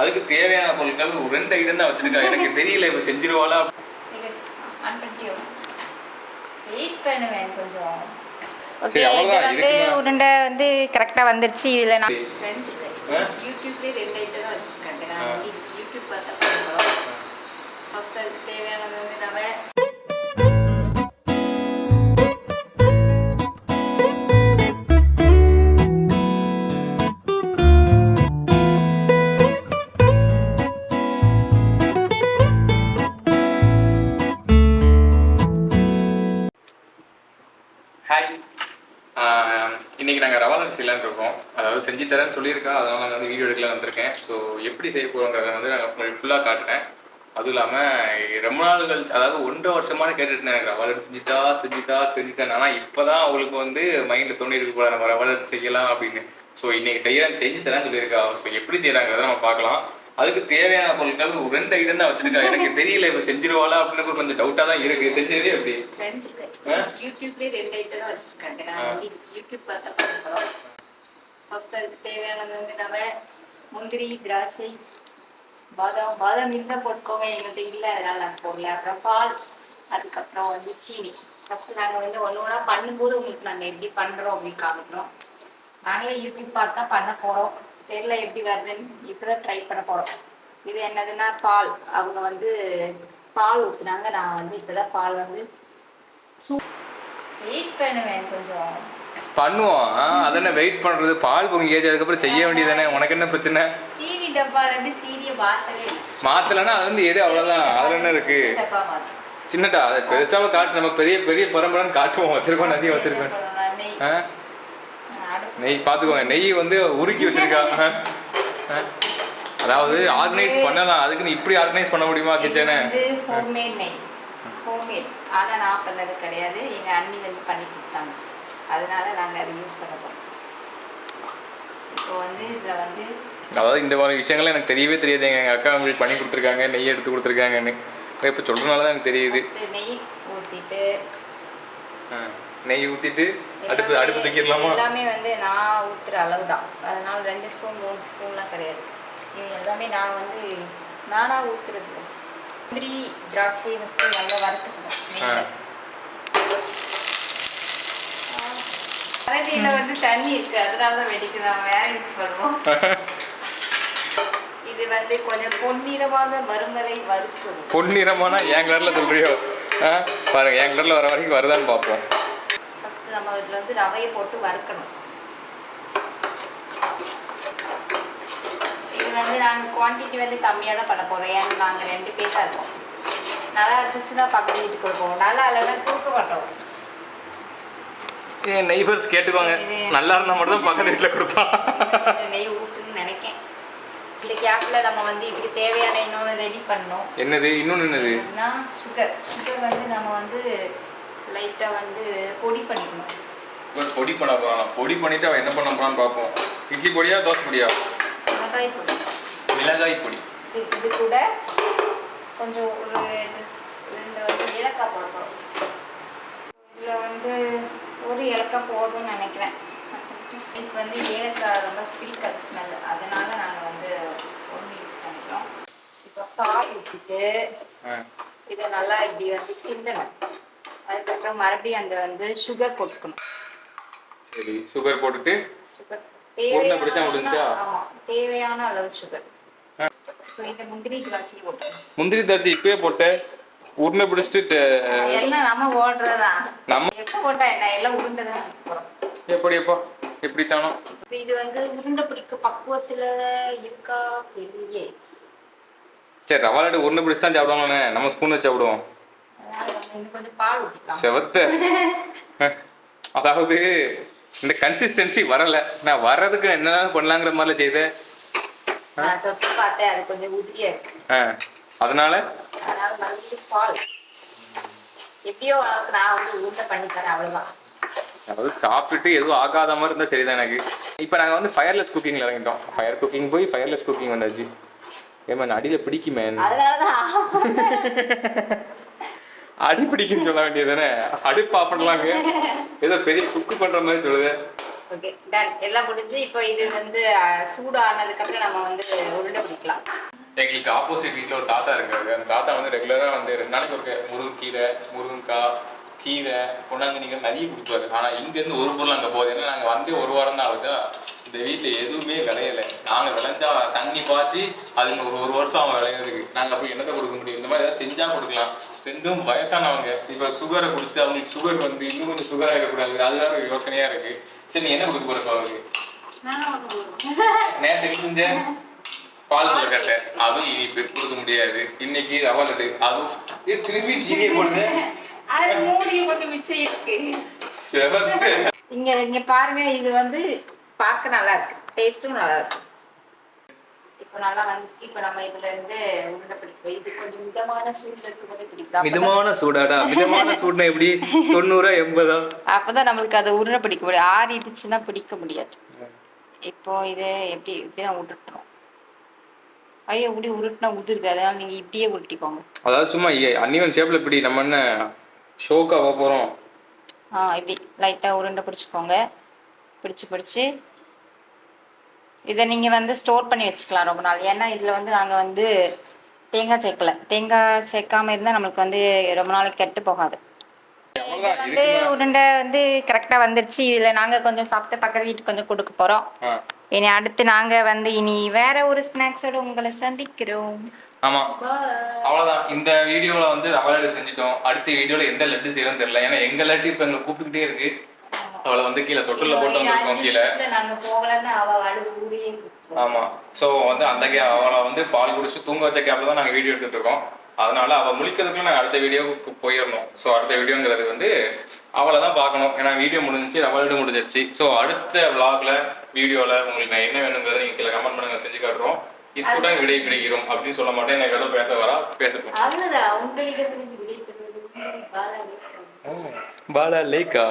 அதுக்கு தேவையான பொருட்கள் 2 ஐட்டம் தான் வச்சிருக்கா. எனக்கு தெரியல இப்போ செஞ்சிருவாளா. வெயிட் பண்ணுவேன் கொஞ்சம். ஓகே, இது வந்து உருண்டை வந்து கரெக்டாக வந்துருச்சு. இதில் நான் செஞ்சுட்டேன். யூடியூப்லேயே 2 ஐட்டம் தான் வச்சுருக்காங்க. நான் வந்து யூடியூப் பார்த்தா பண்ணுறோம். ஃபஸ்ட்டு அதுக்கு தேவையானது வந்து ரவை. ஹாய், இன்றைக்கி நாங்கள் ரவா லட்டு செய்யலான்னு இருக்கோம். அதாவது செஞ்சு தரேன்னு சொல்லியிருக்கா, அதனால் நாங்கள் வந்து வீடியோ எடுக்கலாம் வந்திருக்கேன். ஸோ எப்படி செய்ய போகிறோங்கிறத வந்து நாங்கள் உங்களுக்கு ஃபுல்லாக காட்டுறேன். அதுவும் இல்லாமல் ரொம்ப நாள் கழிச்சு, அதாவது 1.5 வருஷமான கேட்டுட்டு இருந்தேன் எனக்கு ரவா லட்டு செஞ்சுட்டேன். ஆனால் இப்போ தான் அவங்களுக்கு வந்து மைண்டில் தோணி இருக்கு போல நம்ம ரவா லட்டு செய்யலாம் அப்படின்னு. ஸோ இன்றைக்கி செஞ்சு தரேன்னு சொல்லியிருக்கா. ஸோ எப்படி செய்யலாங்கிறத நம்ம பார்க்கலாம். அதுக்கு தேவையான பொருட்கள் 2 ஐட்டம் தான் வச்சிருக்கா. எனக்கு தெரியல இப்போ செஞ்சிருவாளா அப்படின்னு கொஞ்சம் டவுட்டாக தான் இருக்குது. செஞ்சதே எப்படி செஞ்சுட்டேன். யூடியூப்லேயே 2 ஐட்டம் தான் வச்சுருக்காங்க. நான் வந்து யூடியூப் பார்த்தா பண்ணுறோம். ஃபஸ்ட்டு அதுக்கு தேவையானது வந்து ரவை, முந்திரி, திராட்சை, பாதாம் இருந்தால் போட்டுக்கோங்க. எங்கள்கிட்ட இல்லை, அதனால் நான் போடல. அப்புறம் பால், அதுக்கப்புறம் வந்து சீனி. ஃபஸ்ட்டு நாங்கள் வந்து ஒன்று ஒன்றா பண்ணும்போது உங்களுக்கு நாங்கள் எப்படி பண்ணுறோம் அப்படின்னு காமிக்கிறோம். நாங்களே யூடியூப் பார்த்து தான் பண்ண போகிறோம். தெரியல எப்படி வருதுன்னு, இப்போ தான் ட்ரை பண்ண போகிறோம். இது என்னதுன்னா பால். அவங்க வந்து பால் ஊற்றுனாங்க. நான் வந்து இப்போ தான் பால் வந்து வெயிட் பண்ணுவேன் கொஞ்சம். பண்ணுவோம். அதென்ன வெயிட் பண்ணுறது, பால் பொங்கி ஏஜ் அதுக்கப்புறம் செய்ய வேண்டியதானே. உனக்கு என்ன பிரச்சனை? சீனி டப்பாலேருந்து சீனியை மாற்றலைன்னா அது வந்து எடு, அவ்வளோதான். அதில் என்ன இருக்குது? சின்னட்டா அதை பெருசாக காட்டு. நம்ம பெரிய பெரிய பரம்பரைன்னு காட்டுவோம். வச்சுருக்கோம், நிறைய வச்சுருக்கோம். நெய் பார்த்துக்கோங்க, நெய் வந்து உருக்கி வச்சிருக்கா. அதாவது ஆர்கனைஸ் பண்ணலாம், அதுக்குன்னு இப்படி ஆர்கனைஸ் பண்ண முடியுமா கிச்சனை? ஹோம்மேட் நெய், ஹோம்மேட். ஆனால் நான் பண்ணது கிடையாது, எங்கள் அண்ணி வந்து பண்ணி கொடுத்தாங்க. அதனால நாங்கள் அதை யூஸ் பண்ண போகிறோம். இப்போ வந்து இதில் வந்து அதாவது இந்த மாதிரி விஷயங்கள்லாம் எனக்கு தெரியவே தெரியாது. எங்கள் அக்கா உங்களுக்கு பண்ணி கொடுத்துருக்காங்க, நெய் எடுத்து கொடுத்துருக்காங்கன்னு. இப்போ சொல்கிறதுனால தான் எனக்கு தெரியுது. நெய் ஊற்றிட்டு நெய் ஊற்றிட்டு அடுப்பு தூக்கிடலாமா? எல்லாமே வந்து நான் ஊற்றுற அளவு தான். அதனால 2 ஸ்பூன் 3 ஸ்பூன்லாம் கிடையாது. இது எல்லாமே நான் வந்து நானாக ஊற்றுறது. முந்திரி, திராட்சை ஃபஸ்ட்டு நல்லா வறுத்துக்கணும். கரண்டியில் வந்து தண்ணி இருக்குது, அதனால தான் வெடிக்குது. நம்ம வேற யூஸ் பண்ணுவோம். இது வந்து கொஞ்சம் பொன்னிறமாக வரும் வரை வறுக்கணும். பொன்னிறமானா என் கலரில் சொல்கிறியோ? பாருங்க, என் கலரில் வர வரைக்கும் வருதான்னு பார்ப்போம். நம்ம இதில் வந்து ரவையை போட்டு வறுக்கணும். இது வந்து நாங்கள் குவான்டிட்டி வந்து கம்மியாக தான் பண்ண போகிறோம். ஏன்னா நாங்கள் 2 பேர் தான் இருக்கோம். நல்லா இருந்துச்சுன்னா பக்கத்து வீட்டுக்கு கொடுப்போம், நல்லா இல்லைன்னா கொடுக்க மாட்டோம். நெய்பர்ஸ் கேட்டுக்கோங்க, நல்லா இருந்தால் மட்டும் தான் பக்கத்து வீட்டில் கொடுப்போம். நெய் ஊற்றுன்னு நினைக்கேன். இந்த கேப்பில் நம்ம வந்து இதுக்கு தேவையான இன்னொன்று ரெடி பண்ணணும். என்னது? இன்னொன்று என்னது? சுகர் வந்து நம்ம வந்து லைட்டாக வந்து பொடி பண்ணிக்கணும். பொடி பண்ண போகிறான். பொடி பண்ணிவிட்டு அவன் என்ன பண்ண போகிறான்னு பார்ப்போம். இட்லி பொடியா, தோசை பொடியா? மிளகாய் பொடி. மிளகாய் பொடி. இது கூட கொஞ்சம் ஒரு 2 வந்து ஏலக்காய் போட போகிறோம். இதில் வந்து ஒரு ஏலக்காய் போதும்னு நினைக்கிறேன். இதுக்கு வந்து ஏலக்காய் ரொம்ப பிடிக்காது ஸ்மெல், அதனால் நாங்கள் வந்து 1 யூஸ் பண்ணிக்கிறோம். இப்போ பால் ஊற்றிட்டு இதை நல்லா இப்படி வந்து கிண்டணும். அதுக்கப்புறம் மறுபடியும் அந்த வந்து சுகர் போட்டுக்கணும். சரி, சுகர் போட்டுட்டு சுகர் தேவையான அளவு சுகர். இந்த முந்திரி திராட்சை போட்டுக்கணும். முந்திரி திராட்சை இப்பயே போட்டு உருண்டை பிடிச்சிட்டு எல்லாம் நம்ம ஓடுறதா? நம்ம எப்போ போட்டா என்ன, எல்லாம் உருண்டை தான் போகிறோம். எப்படி தானோ. இது வந்து உருண்டை பிடிக்க பக்குவத்தில் இருக்கா தெரியல. சரி, ரவா லட்டு உருண்டை பிடிச்சி தான் சாப்பிடுவாங்கண்ணே, நம்ம ஸ்பூன் வச்சு சாப்பிடுவோம். கொஞ்சம் பால் ஊற்றிக்கலாம். செவத்த அதாவது இந்த கன்சிஸ்டன்சி வரல. நான் வர்றதுக்கு என்னதான் பண்ணலாங்கிற மாதிரில செய்தேன். தொட்டு பார்த்தேன், அது கொஞ்சம் உதிரியா இருக்கு. அதனால மறுபடியும் பால் எப்படியோ நான் வந்து உருண்டை பண்ணி தரேன், அவ்வளோதான். அதாவது சாப்பிட்டுட்டு எதுவும் ஆகாத மாதிரி இருந்தால் சரிதான் எனக்கு. இப்போ நாங்கள் வந்து ஃபயர்லெஸ் குக்கிங்கில் இறங்கிட்டோம். ஃபயர் குக்கிங் போய் ஃபயர்லெஸ் குக்கிங் வந்தாச்சு. ஏமா அடியில் பிடிக்குமே, அடி பிடிக்குன்னு சொல்ல வேண்டியது தானே. அடுப்பு ஆஃப் பண்ணலாங்க, ஏதோ பெரிய குக்கு பண்ணுற மாதிரி சொல்லுது. ஓகே டன் எல்லாம் முடிஞ்சு இப்போ இது வந்து சூடு ஆனதுக்கப்புறம் நம்ம வந்து உருண்டை பிடிக்கலாம். எங்களுக்கு ஆப்போசிட் வீட்டில் ஒரு தாத்தா இருக்காரு. அந்த தாத்தா வந்து ரெகுலராக வந்து 2 நாளைக்கு ஒரு முருங்கீரை, முருங்கைக்காய், கீரை, பொன்னாங்கண்ணிகள் நிறைய கொடுப்பாரு. ஆனால் இங்கேருந்து ஒரு பொருள் அங்கே போகுது. ஏன்னா நாங்கள் வந்து 1 வாரம் தான் ஆகுதா. இந்த வீட்டில் எதுவுமே விளையலை. நாங்கள் விளைஞ்சா தண்ணி பாய்ச்சி அதுக்கு ஒரு வருஷம் அவன் விளையிறதுக்கு நாங்கள் அப்படி என்னத்தை கொடுக்க முடியும். இந்த மாதிரி ஏதாவது செஞ்சால் கொடுக்கலாம். ரெண்டும் வயசானவங்க. இப்போ சுகரை கொடுத்து அவங்களுக்கு சுகர் வந்து இன்னும் கொஞ்சம் சுகர் ஆகிடக்கூடாது. அதுதான் ஒரு யோசனையாக இருக்குது. சரி நீ என்ன கொடுக்க போகிறப்ப அவருக்கு? நேற்று செஞ்சேன் பால் கொழுக்கட்டை, அதுவும் இனிப்பு கொடுக்க முடியாது. இன்னைக்கு ரவா லட்டு, அதுவும் திரும்பி ஜீனியை போட்டு அது மூடி கொஞ்சம் மிச்சம் இருக்கு. இங்க பாருங்க, இது வந்து பார்க்க நல்லா இருக்கு, டேஸ்டும் நல்லா இருக்கு. இப்போ நல்லா வந்து இப்போ நம்ம இதுல இருந்து உருண்டை பிடிக்கும். இது கொஞ்சம் மிதமான சூடுல இருக்கும்போது பிடிக்கும். மிதமான சூடாடா? மிதமான சூடுனா எப்படி? 90 80? அப்பதான் நம்மளுக்கு அதை உருண்டை பிடிக்க முடியும். ஆறிடுச்சுன்னா பிடிக்க முடியாது. இப்போ இது இப்படிதான் உருட்டணும். ஐயோ இப்படி உருட்டினா உதிருது, அதனால நீங்க இப்படியே உருட்டிக்கோங்க. அதாவது சும்மா அன்னிவன் ஷேப்ல இப்படி நம்ம என்ன ஷோக்காக போகிறோம். இப்படி லைட்டாக உருண்டை பிடிச்சிக்கோங்க. பிடிச்சி இதை நீங்கள் வந்து ஸ்டோர் பண்ணி வச்சுக்கலாம் ரொம்ப நாள். ஏன்னா இதில் வந்து நாங்கள் வந்து தேங்காய் சேர்க்கல. தேங்காய் சேர்க்காம இருந்தால் நம்மளுக்கு வந்து ரொம்ப நாளைக்கு கெட்டு போகாது. இது வந்து உருண்டை வந்து கரெக்டாக வந்துருச்சு. இதில் நாங்கள் கொஞ்சம் சாப்பிட்டு பக்கத்து வீட்டுக்கு கொஞ்சம் கொடுக்க போகிறோம். இனி அடுத்து நாங்கள் வந்து இனி வேற ஒரு ஸ்நாக்ஸோட உங்களை சந்திக்கிறோம். ஆமா, அவ்வளவுதான். இந்த வீடியோல வந்து ரவா லட்டு செஞ்சுட்டோம். அடுத்த வீடியோல எந்த லட்டு செய்யறோம்னு தெரியல. ஏன்னா எங்க லட்டு இப்ப எங்களை கூப்பிட்டுக்கிட்டே இருக்கு. அவளை வந்து கீழே தொட்டில போட்டு வந்திருக்கோம் கீழே. நாங்க போகலன்னா அவ அழுது ஊரே. ஆமா, சோ வந்து அந்த அவளை வந்து பால் குடிச்சு தூங்க வச்ச கேப்ல தான் நாங்க வீடியோ எடுத்துட்டு இருக்கோம். அதனால அவள் முழிக்கிறதுக்குள்ள நாங்கள் அடுத்த வீடியோவுக்கு போயிடணும். ஸோ அடுத்த வீடியோங்கிறது வந்து அவளை தான் பார்க்கணும். ஏன்னா வீடியோ முடிஞ்சிச்சு, ரவா லட்டு முடிஞ்சிருச்சு. ஸோ அடுத்த விளாக்ல வீடியோவில் உங்களுக்கு நான் என்ன வேணுங்கிறத நீங்கள் கீழே கமெண்ட் பண்ணுங்க, செஞ்சு காட்டுறோம். இத்துடன் விடை கிடைக்கிறோம் அப்படின்னு சொல்ல மாட்டேன். எனக்கு ஏதோ பேச வரா பேசட்டும். அவ்வளவுதான். உங்களிடம் விடை பெறுவது பாலா லேக்கா. பாலா லேக்கா.